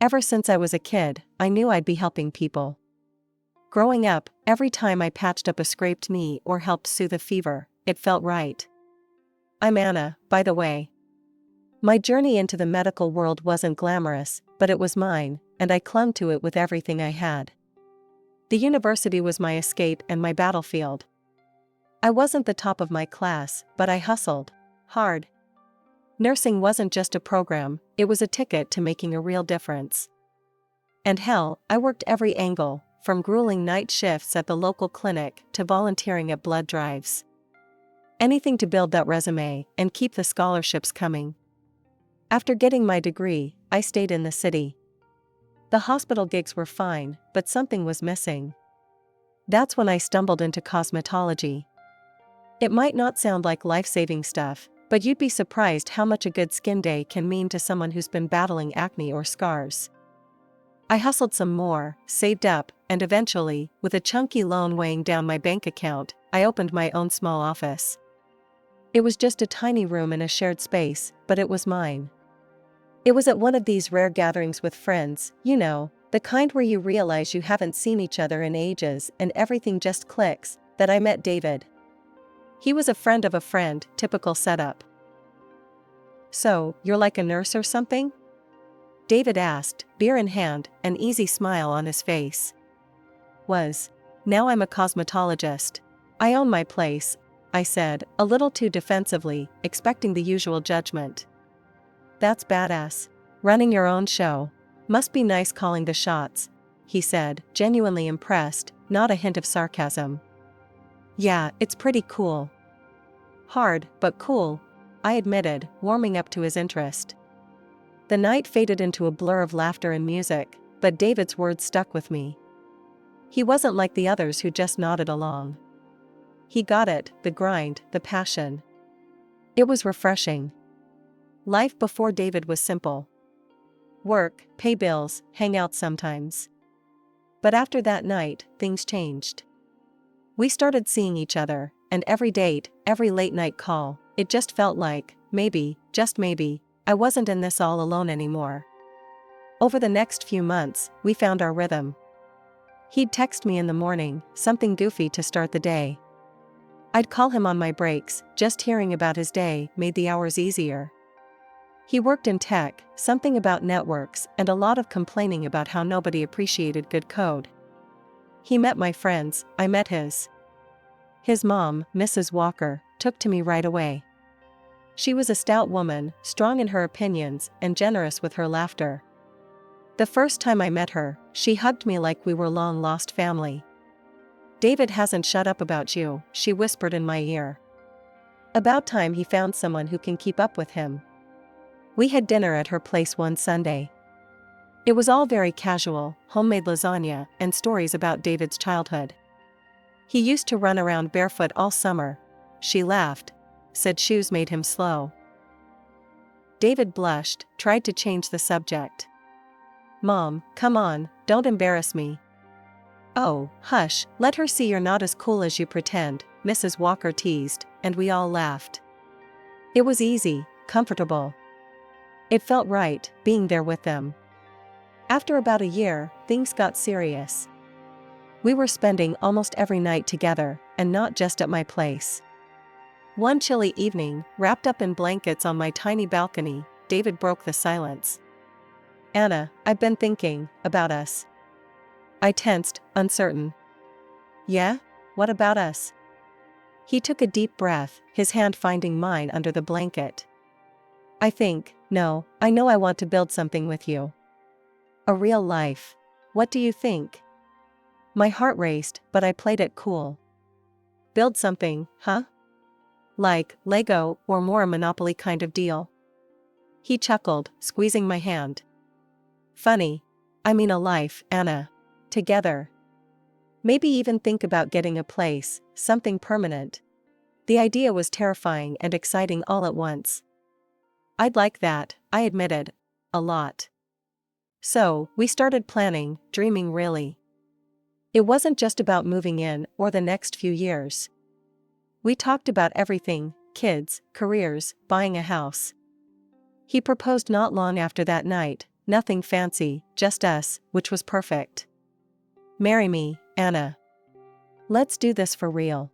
Ever since I was a kid, I knew I'd be helping people. Growing up, every time I patched up a scraped knee or helped soothe a fever, it felt right. I'm Anna, by the way. My journey into the medical world wasn't glamorous, but it was mine, and I clung to it with everything I had. The university was my escape and my battlefield. I wasn't the top of my class, but I hustled hard. Nursing wasn't just a program, it was a ticket to making a real difference. And hell, I worked every angle, from grueling night shifts at the local clinic to volunteering at blood drives. Anything to build that resume and keep the scholarships coming. After getting my degree, I stayed in the city. The hospital gigs were fine, but something was missing. That's when I stumbled into cosmetology. It might not sound like life-saving stuff, but you'd be surprised how much a good skin day can mean to someone who's been battling acne or scars. I hustled some more, saved up, and eventually, with a chunky loan weighing down my bank account, I opened my own small office. It was just a tiny room in a shared space, but it was mine. It was at one of these rare gatherings with friends, you know, the kind where you realize you haven't seen each other in ages and everything just clicks, that I met David. He was a friend of a friend, typical setup. "So, you're like a nurse or something?" David asked, beer in hand, an easy smile on his face. Now I'm a cosmetologist. I own my place, I said, a little too defensively, expecting the usual judgment. "That's badass. Running your own show. Must be nice calling the shots," he said, genuinely impressed, not a hint of sarcasm. "Yeah, it's pretty cool." "Hard, but cool," I admitted, warming up to his interest. The night faded into a blur of laughter and music, but David's words stuck with me. He wasn't like the others who just nodded along. He got it, the grind, the passion. It was refreshing. Life before David was simple. Work, pay bills, hang out sometimes. But after that night, things changed. We started seeing each other, and every date, every late-night call, it just felt like, maybe, just maybe, I wasn't in this all alone anymore. Over the next few months, we found our rhythm. He'd text me in the morning, something goofy to start the day. I'd call him on my breaks, just hearing about his day made the hours easier. He worked in tech, something about networks, and a lot of complaining about how nobody appreciated good code. He met my friends, I met his. His mom, Mrs. Walker, took to me right away. She was a stout woman, strong in her opinions, and generous with her laughter. The first time I met her, she hugged me like we were long-lost family. "David hasn't shut up about you," she whispered in my ear. About time he found someone who can keep up with him. We had dinner at her place one Sunday. It was all very casual, homemade lasagna, and stories about David's childhood. "He used to run around barefoot all summer," she laughed, said shoes made him slow. David blushed, tried to change the subject. "Mom, come on, don't embarrass me." "Oh, hush, let her see you're not as cool as you pretend," Mrs. Walker teased, and we all laughed. It was easy, comfortable. It felt right, being there with them. After about a year, things got serious. We were spending almost every night together, and not just at my place. One chilly evening, wrapped up in blankets on my tiny balcony, David broke the silence. "Anna, I've been thinking about us." I tensed, uncertain. "Yeah? What about us?" He took a deep breath, his hand finding mine under the blanket. I know I want to build something with you. A real life. What do you think?" My heart raced, but I played it cool. "Build something, huh? Like Lego or more a Monopoly kind of deal?" He chuckled, squeezing my hand. "Funny. I mean a life, Anna. Together. Maybe even think about getting a place, something permanent." The idea was terrifying and exciting all at once. "I'd like that," I admitted. A lot. So, we started planning, dreaming really. It wasn't just about moving in or the next few years. We talked about everything: kids, careers, buying a house. He proposed not long after that night, nothing fancy, just us, which was perfect. Marry me, Anna. Let's do this for real.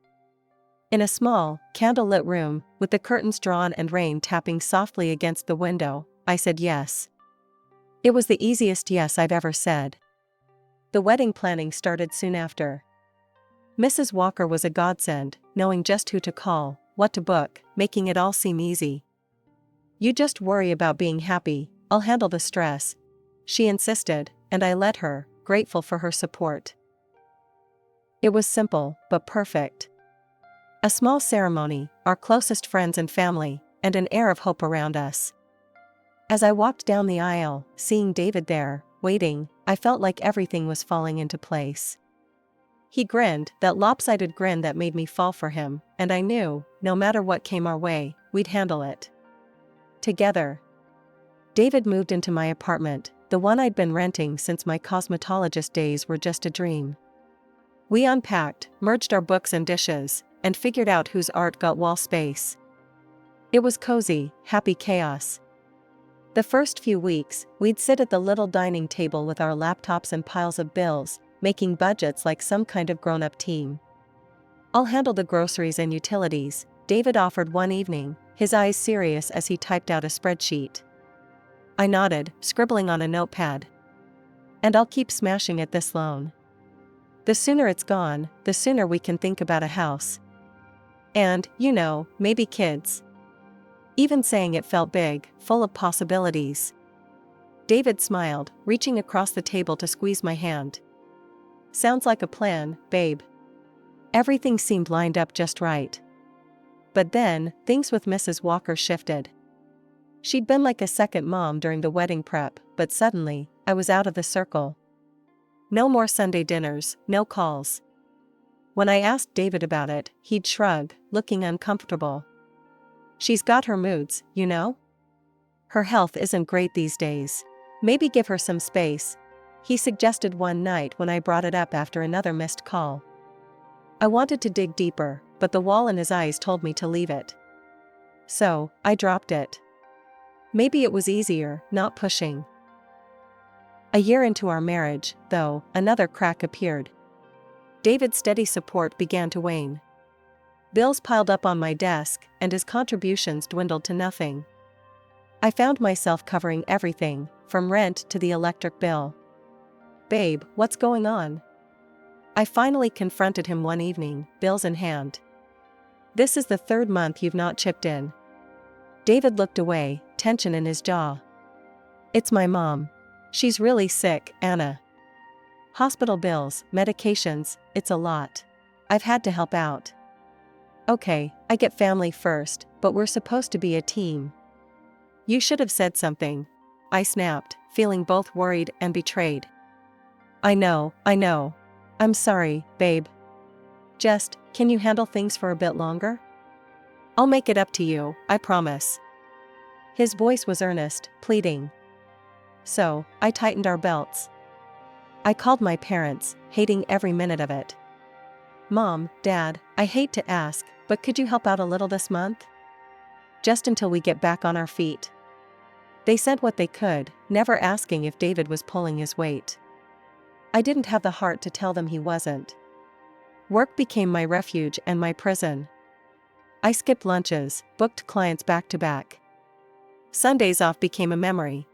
In a small, candlelit room, with the curtains drawn and rain tapping softly against the window, I said yes. It was the easiest yes I've ever said. The wedding planning started soon after. Mrs. Walker was a godsend, knowing just who to call, what to book, making it all seem easy. You just worry about being happy, I'll handle the stress, she insisted, and I let her, grateful for her support. It was simple, but perfect. A small ceremony, our closest friends and family, and an air of hope around us. As I walked down the aisle, seeing David there, waiting, I felt like everything was falling into place. He grinned, that lopsided grin that made me fall for him, and I knew, no matter what came our way, we'd handle it. Together. David moved into my apartment, the one I'd been renting since my cosmetologist days were just a dream. We unpacked, merged our books and dishes, and figured out whose art got wall space. It was cozy, happy chaos. The first few weeks, we'd sit at the little dining table with our laptops and piles of bills, making budgets like some kind of grown-up team. I'll handle the groceries and utilities, David offered one evening, his eyes serious as he typed out a spreadsheet. I nodded, scribbling on a notepad. And I'll keep smashing at this loan. The sooner it's gone, the sooner we can think about a house. And, maybe kids. Even saying it felt big, full of possibilities. David smiled, reaching across the table to squeeze my hand. Sounds like a plan, babe. Everything seemed lined up just right. But then, things with Mrs. Walker shifted. She'd been like a second mom during the wedding prep, but suddenly, I was out of the circle. No more Sunday dinners, no calls. When I asked David about it, he'd shrug, looking uncomfortable. She's got her moods, Her health isn't great these days. Maybe give her some space, he suggested one night when I brought it up after another missed call. I wanted to dig deeper, but the wall in his eyes told me to leave it. So, I dropped it. Maybe it was easier, not pushing. A year into our marriage, though, another crack appeared. David's steady support began to wane. Bills piled up on my desk, and his contributions dwindled to nothing. I found myself covering everything, from rent to the electric bill. Babe, what's going on? I finally confronted him one evening, bills in hand. This is the third month you've not chipped in. David looked away, tension in his jaw. It's my mom. She's really sick, Anna. Hospital bills, medications, it's a lot. I've had to help out. Okay, I get family first, but we're supposed to be a team. You should have said something. I snapped, feeling both worried and betrayed. I know. I'm sorry, babe. Just, can you handle things for a bit longer? I'll make it up to you, I promise. His voice was earnest, pleading. So, I tightened our belts. I called my parents, hating every minute of it. Mom, Dad, I hate to ask, but could you help out a little this month? Just until we get back on our feet. They said what they could, never asking if David was pulling his weight. I didn't have the heart to tell them he wasn't. Work became my refuge and my prison. I skipped lunches, booked clients back to back. Sundays off became a memory.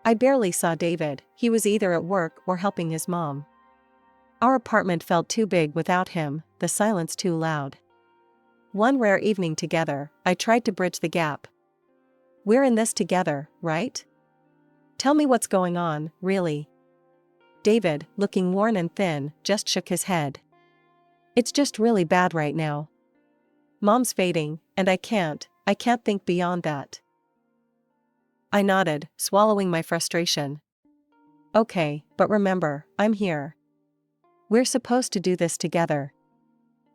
I barely saw David, he was either at work or helping his mom. Our apartment felt too big without him, the silence too loud. One rare evening together, I tried to bridge the gap. We're in this together, right? Tell me what's going on, really. David, looking worn and thin, just shook his head. It's just really bad right now. Mom's fading, and I can't think beyond that. I nodded, swallowing my frustration. Okay, but remember, I'm here. We're supposed to do this together.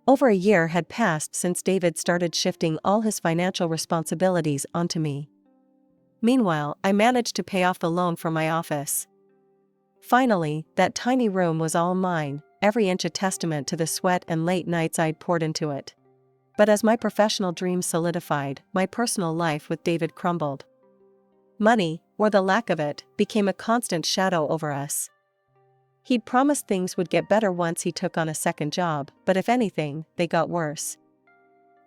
Over a year had passed since David started shifting all his financial responsibilities onto me. Meanwhile, I managed to pay off the loan for my office. Finally, that tiny room was all mine, every inch a testament to the sweat and late nights I'd poured into it. But as my professional dreams solidified, my personal life with David crumbled. Money, or the lack of it, became a constant shadow over us. He'd promised things would get better once he took on a second job, but if anything, they got worse.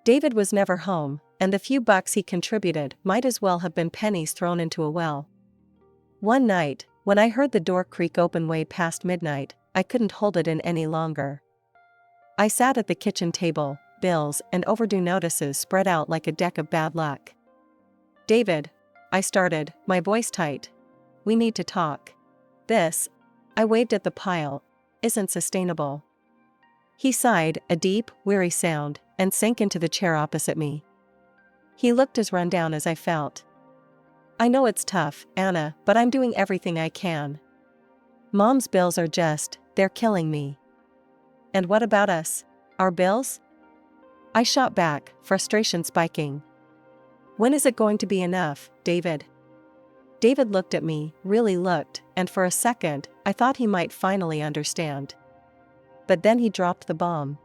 David was never home, and the few bucks he contributed might as well have been pennies thrown into a well. One night, when I heard the door creak open way past midnight, I couldn't hold it in any longer. I sat at the kitchen table, bills and overdue notices spread out like a deck of bad luck. "David," I started, my voice tight. "We need to talk. This," I waved at the pile, "isn't sustainable." He sighed, a deep, weary sound, and sank into the chair opposite me. He looked as run down as I felt. "I know it's tough, Anna, but I'm doing everything I can. Mom's bills are they're killing me." "And what about us? Our bills?" I shot back, frustration spiking. "When is it going to be enough, David?" David looked at me, really looked, and for a second, I thought he might finally understand. But then he dropped the bomb.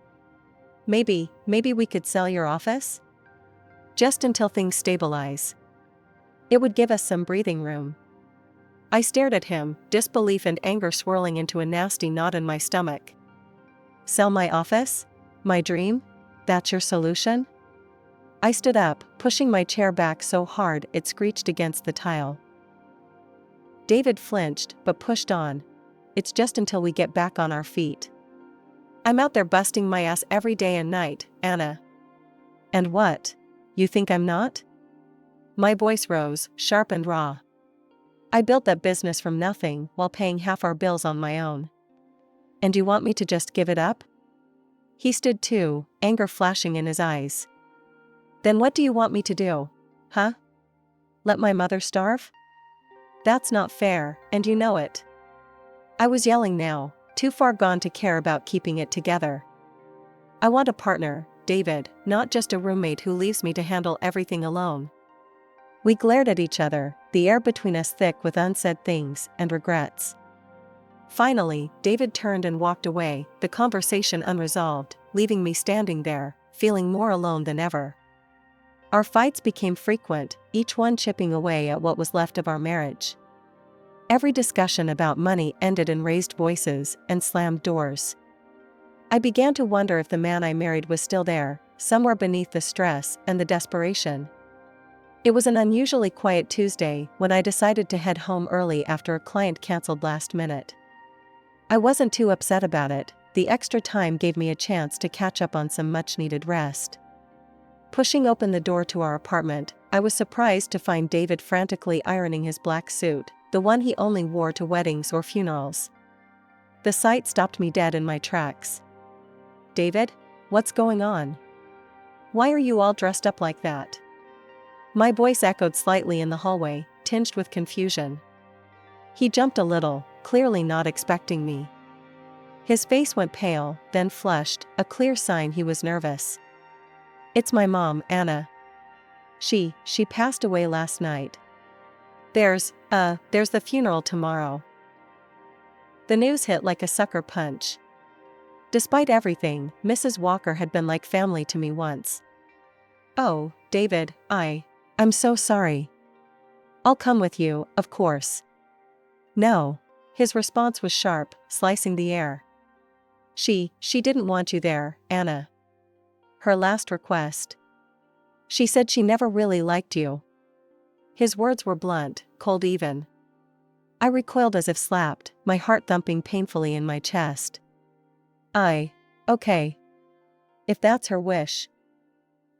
Maybe we could sell your office? Just until things stabilize. It would give us some breathing room." I stared at him, disbelief and anger swirling into a nasty knot in my stomach. "Sell my office? My dream? That's your solution?" I stood up, pushing my chair back so hard it screeched against the tile. David flinched, but pushed on. "It's just until we get back on our feet. I'm out there busting my ass every day and night, Anna." "And what? You think I'm not?" My voice rose, sharp and raw. "I built that business from nothing while paying half our bills on my own. And you want me to just give it up?" He stood too, anger flashing in his eyes. "Then what do you want me to do? Huh? Let my mother starve? That's not fair, and you know it." I was yelling now, too far gone to care about keeping it together. "I want a partner, David, not just a roommate who leaves me to handle everything alone." We glared at each other, the air between us thick with unsaid things and regrets. Finally, David turned and walked away, the conversation unresolved, leaving me standing there, feeling more alone than ever. Our fights became frequent, each one chipping away at what was left of our marriage. Every discussion about money ended in raised voices and slammed doors. I began to wonder if the man I married was still there, somewhere beneath the stress and the desperation. It was an unusually quiet Tuesday when I decided to head home early after a client canceled last minute. I wasn't too upset about it, the extra time gave me a chance to catch up on some much-needed rest. Pushing open the door to our apartment, I was surprised to find David frantically ironing his black suit, the one he only wore to weddings or funerals. The sight stopped me dead in my tracks. "David, what's going on? Why are you all dressed up like that?" My voice echoed slightly in the hallway, tinged with confusion. He jumped a little, clearly not expecting me. His face went pale, then flushed, a clear sign he was nervous. "It's my mom, Anna. She passed away last night. There's the funeral tomorrow." The news hit like a sucker punch. Despite everything, Mrs. Walker had been like family to me once. "Oh, David, I'm so sorry. I'll come with you, of course." "No." His response was sharp, slicing the air. She didn't want you there, Anna. Her last request. She said she never really liked you." His words were blunt, cold even. I recoiled as if slapped, my heart thumping painfully in my chest. Okay. If that's her wish."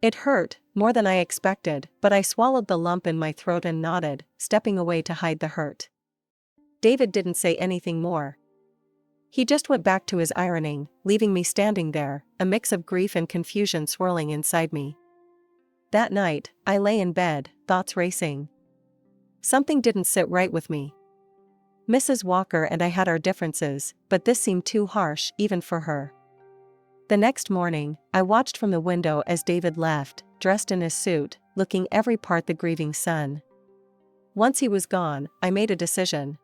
It hurt, more than I expected, but I swallowed the lump in my throat and nodded, stepping away to hide the hurt. David didn't say anything more. He just went back to his ironing, leaving me standing there, a mix of grief and confusion swirling inside me. That night, I lay in bed, thoughts racing. Something didn't sit right with me. Mrs. Walker and I had our differences, but this seemed too harsh even for her. The next morning, I watched from the window as David left, dressed in his suit, looking every part the grieving son. Once he was gone, I made a decision.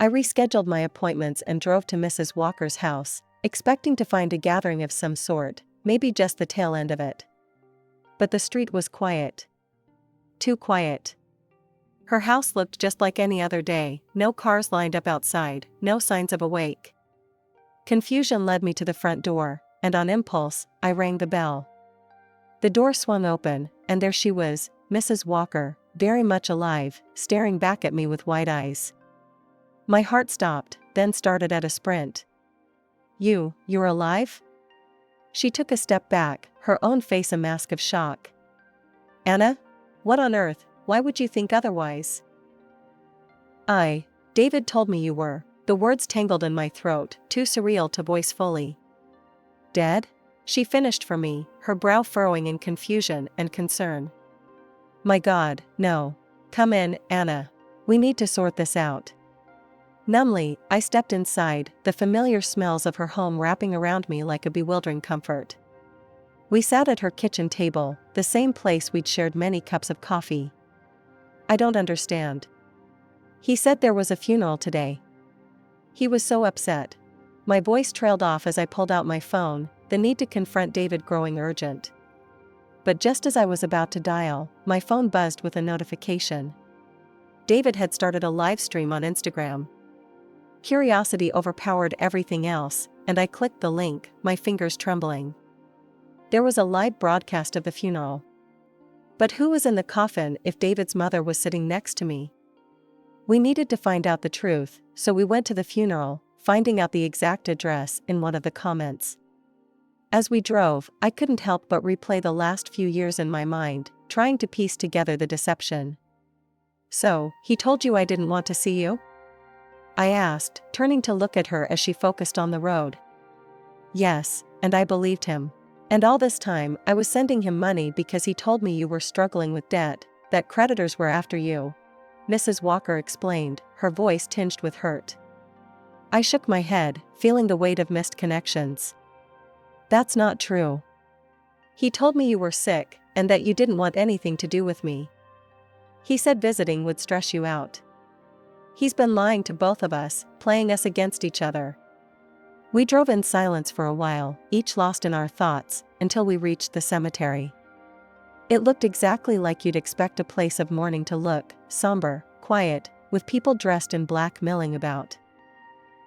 I rescheduled my appointments and drove to Mrs. Walker's house, expecting to find a gathering of some sort, maybe just the tail end of it. But the street was quiet. Too quiet. Her house looked just like any other day, no cars lined up outside, no signs of a wake. Confusion led me to the front door, and on impulse, I rang the bell. The door swung open, and there she was, Mrs. Walker, very much alive, staring back at me with wide eyes. My heart stopped, then started at a sprint. You're alive?" She took a step back, her own face a mask of shock. "Anna? What on earth, why would you think otherwise?" David told me you were." The words tangled in my throat, too surreal to voice fully. "Dead?" She finished for me, her brow furrowing in confusion and concern. "My God, no. Come in, Anna. We need to sort this out." Numbly, I stepped inside, the familiar smells of her home wrapping around me like a bewildering comfort. We sat at her kitchen table, the same place we'd shared many cups of coffee. "I don't understand." He said there was a funeral today. He was so upset. My voice trailed off as I pulled out my phone, the need to confront David growing urgent. But just as I was about to dial, my phone buzzed with a notification. David had started a live stream on Instagram. Curiosity overpowered everything else, and I clicked the link, my fingers trembling. There was a live broadcast of the funeral. But who was in the coffin if David's mother was sitting next to me? We needed to find out the truth, so we went to the funeral, finding out the exact address in one of the comments. As we drove, I couldn't help but replay the last few years in my mind, trying to piece together the deception. "So, he told you I didn't want to see you?" I asked, turning to look at her as she focused on the road. "Yes, and I believed him. And all this time, I was sending him money because he told me you were struggling with debt, that creditors were after you," Mrs. Walker explained, her voice tinged with hurt. I shook my head, feeling the weight of missed connections. "That's not true. He told me you were sick, and that you didn't want anything to do with me. He said visiting would stress you out. He's been lying to both of us, playing us against each other." We drove in silence for a while, each lost in our thoughts, until we reached the cemetery. It looked exactly like you'd expect a place of mourning to look, somber, quiet, with people dressed in black milling about.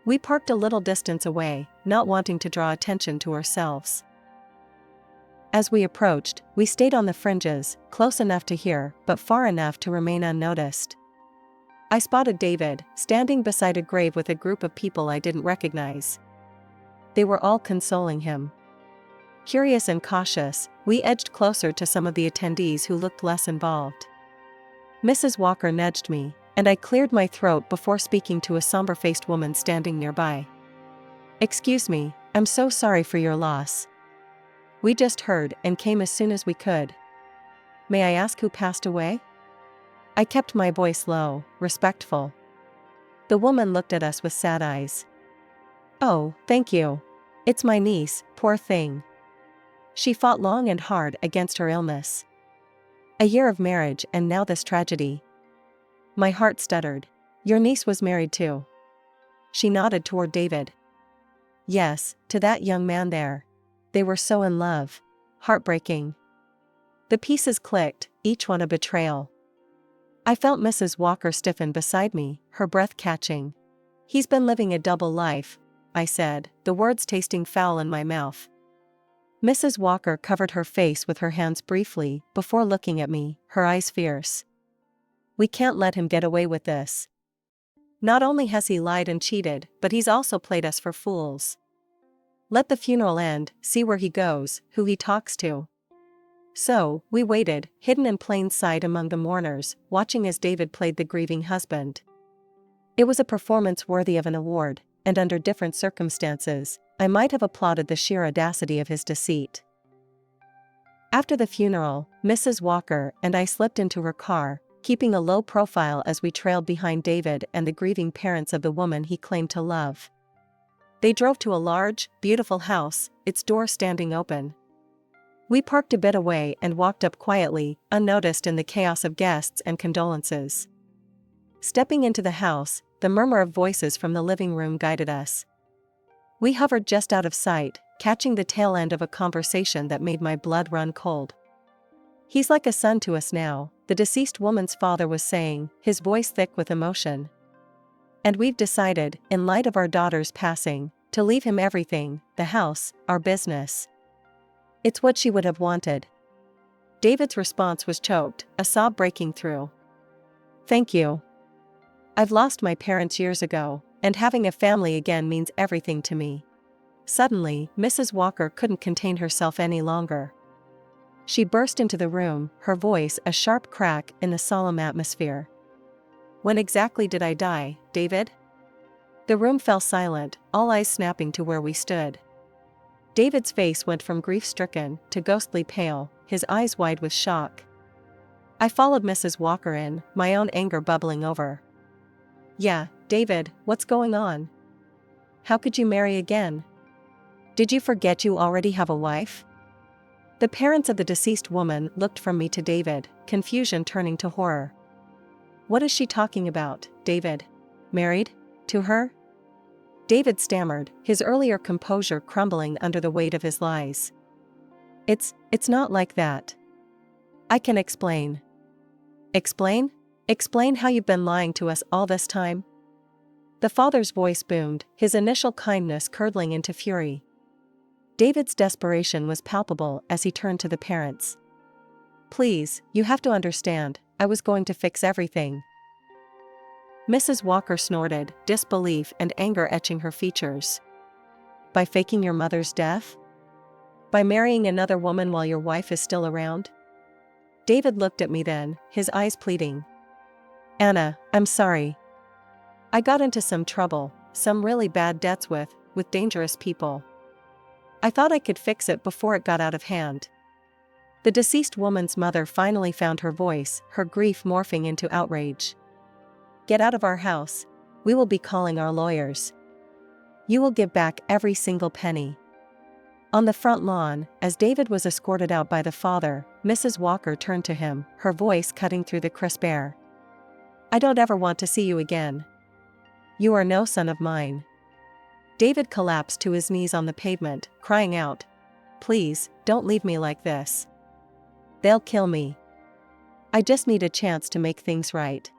We parked a little distance away, not wanting to draw attention to ourselves. As we approached, we stayed on the fringes, close enough to hear, but far enough to remain unnoticed. I spotted David, standing beside a grave with a group of people I didn't recognize. They were all consoling him. Curious and cautious, we edged closer to some of the attendees who looked less involved. Mrs. Walker nudged me, and I cleared my throat before speaking to a somber-faced woman standing nearby. "Excuse me, I'm so sorry for your loss. We just heard and came as soon as we could. May I ask who passed away?" I kept my voice low, respectful. The woman looked at us with sad eyes. "Oh, thank you. It's my niece, poor thing. She fought long and hard against her illness. A year of marriage and now this tragedy." My heart stuttered. "Your niece was married too?" She nodded toward David. "Yes, to that young man there. They were so in love. Heartbreaking." The pieces clicked, each one a betrayal. I felt Mrs. Walker stiffen beside me, her breath catching. "He's been living a double life," I said, the words tasting foul in my mouth. Mrs. Walker covered her face with her hands briefly, before looking at me, her eyes fierce. "We can't let him get away with this. Not only has he lied and cheated, but he's also played us for fools. Let the funeral end, see where he goes, who he talks to." So, we waited, hidden in plain sight among the mourners, watching as David played the grieving husband. It was a performance worthy of an award, and under different circumstances, I might have applauded the sheer audacity of his deceit. After the funeral, Mrs. Walker and I slipped into her car, keeping a low profile as we trailed behind David and the grieving parents of the woman he claimed to love. They drove to a large, beautiful house, its door standing open. We parked a bit away and walked up quietly, unnoticed in the chaos of guests and condolences. Stepping into the house, the murmur of voices from the living room guided us. We hovered just out of sight, catching the tail end of a conversation that made my blood run cold. "He's like a son to us now," the deceased woman's father was saying, his voice thick with emotion. "And we've decided, in light of our daughter's passing, to leave him everything, the house, our business." It's what she would have wanted. David's response was choked, a sob breaking through. "Thank you. I've lost my parents years ago, and having a family again means everything to me." Suddenly, Mrs. Walker couldn't contain herself any longer. She burst into the room, her voice a sharp crack in the solemn atmosphere. "When exactly did I die, David?" The room fell silent, all eyes snapping to where we stood. David's face went from grief-stricken to ghostly pale, his eyes wide with shock. I followed Mrs. Walker in, my own anger bubbling over. "Yeah, David, what's going on? How could you marry again? Did you forget you already have a wife?" The parents of the deceased woman looked from me to David, confusion turning to horror. "What is she talking about, David? Married? To her?" David stammered, his earlier composure crumbling under the weight of his lies. It's not like that. I can explain." "Explain? Explain how you've been lying to us all this time?" The father's voice boomed, his initial kindness curdling into fury. David's desperation was palpable as he turned to the parents. "Please, you have to understand, I was going to fix everything." Mrs. Walker snorted, disbelief and anger etching her features. "By faking your mother's death? By marrying another woman while your wife is still around?" David looked at me then, his eyes pleading. "Anna, I'm sorry. I got into some trouble, some really bad debts with dangerous people. I thought I could fix it before it got out of hand." The deceased woman's mother finally found her voice, her grief morphing into outrage. "Get out of our house. We will be calling our lawyers. You will give back every single penny." On the front lawn, as David was escorted out by the father, Mrs. Walker turned to him, her voice cutting through the crisp air. "I don't ever want to see you again. You are no son of mine." David collapsed to his knees on the pavement, crying out, "Please, don't leave me like this. They'll kill me. I just need a chance to make things right."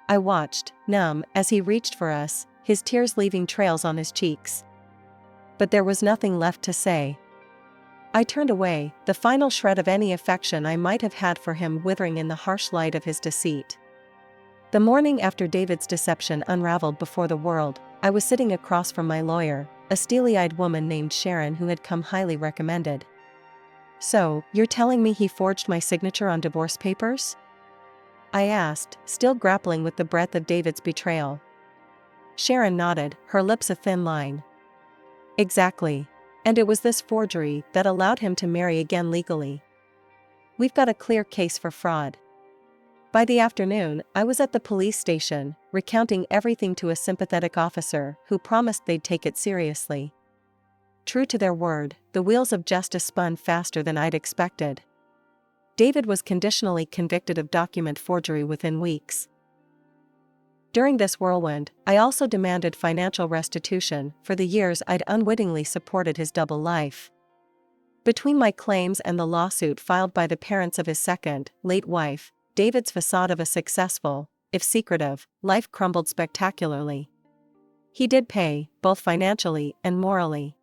I watched, numb, as he reached for us, his tears leaving trails on his cheeks. But there was nothing left to say. I turned away, the final shred of any affection I might have had for him withering in the harsh light of his deceit. The morning after David's deception unraveled before the world, I was sitting across from my lawyer, a steely-eyed woman named Sharon who had come highly recommended. "So, you're telling me he forged my signature on divorce papers?" I asked, still grappling with the breadth of David's betrayal. Sharon nodded, her lips a thin line. "Exactly. And it was this forgery that allowed him to marry again legally. We've got a clear case for fraud." By the afternoon, I was at the police station, recounting everything to a sympathetic officer who promised they'd take it seriously. True to their word, the wheels of justice spun faster than I'd expected. David was conditionally convicted of document forgery within weeks. During this whirlwind, I also demanded financial restitution for the years I'd unwittingly supported his double life. Between my claims and the lawsuit filed by the parents of his second, late wife, David's facade of a successful, if secretive, life crumbled spectacularly. He did pay, both financially and morally.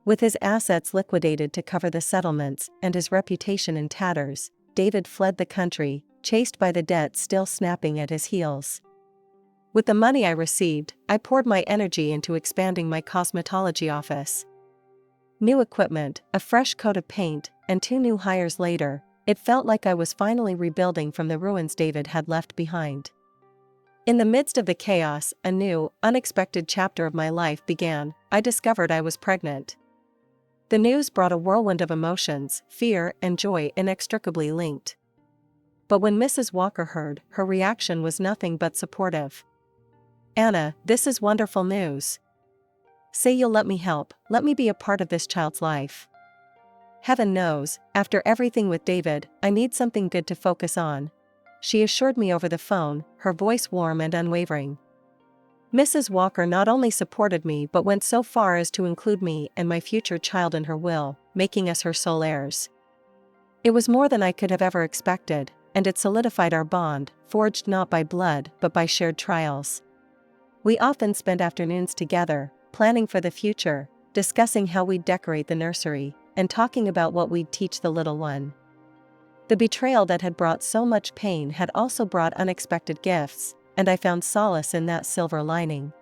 With his assets liquidated to cover the settlements and his reputation in tatters, David fled the country, chased by the debt still snapping at his heels. With the money I received, I poured my energy into expanding my cosmetology office. New equipment, a fresh coat of paint, and 2 new hires later, it felt like I was finally rebuilding from the ruins David had left behind. In the midst of the chaos, a new, unexpected chapter of my life began. I discovered I was pregnant. The news brought a whirlwind of emotions, fear and joy inextricably linked. But when Mrs. Walker heard, her reaction was nothing but supportive. "Anna, this is wonderful news. Say you'll let me help, let me be a part of this child's life. Heaven knows, after everything with David, I need something good to focus on," she assured me over the phone, her voice warm and unwavering. Mrs. Walker not only supported me but went so far as to include me and my future child in her will, making us her sole heirs. It was more than I could have ever expected, and it solidified our bond, forged not by blood but by shared trials. We often spent afternoons together, planning for the future, discussing how we'd decorate the nursery, and talking about what we'd teach the little one. The betrayal that had brought so much pain had also brought unexpected gifts, and I found solace in that silver lining.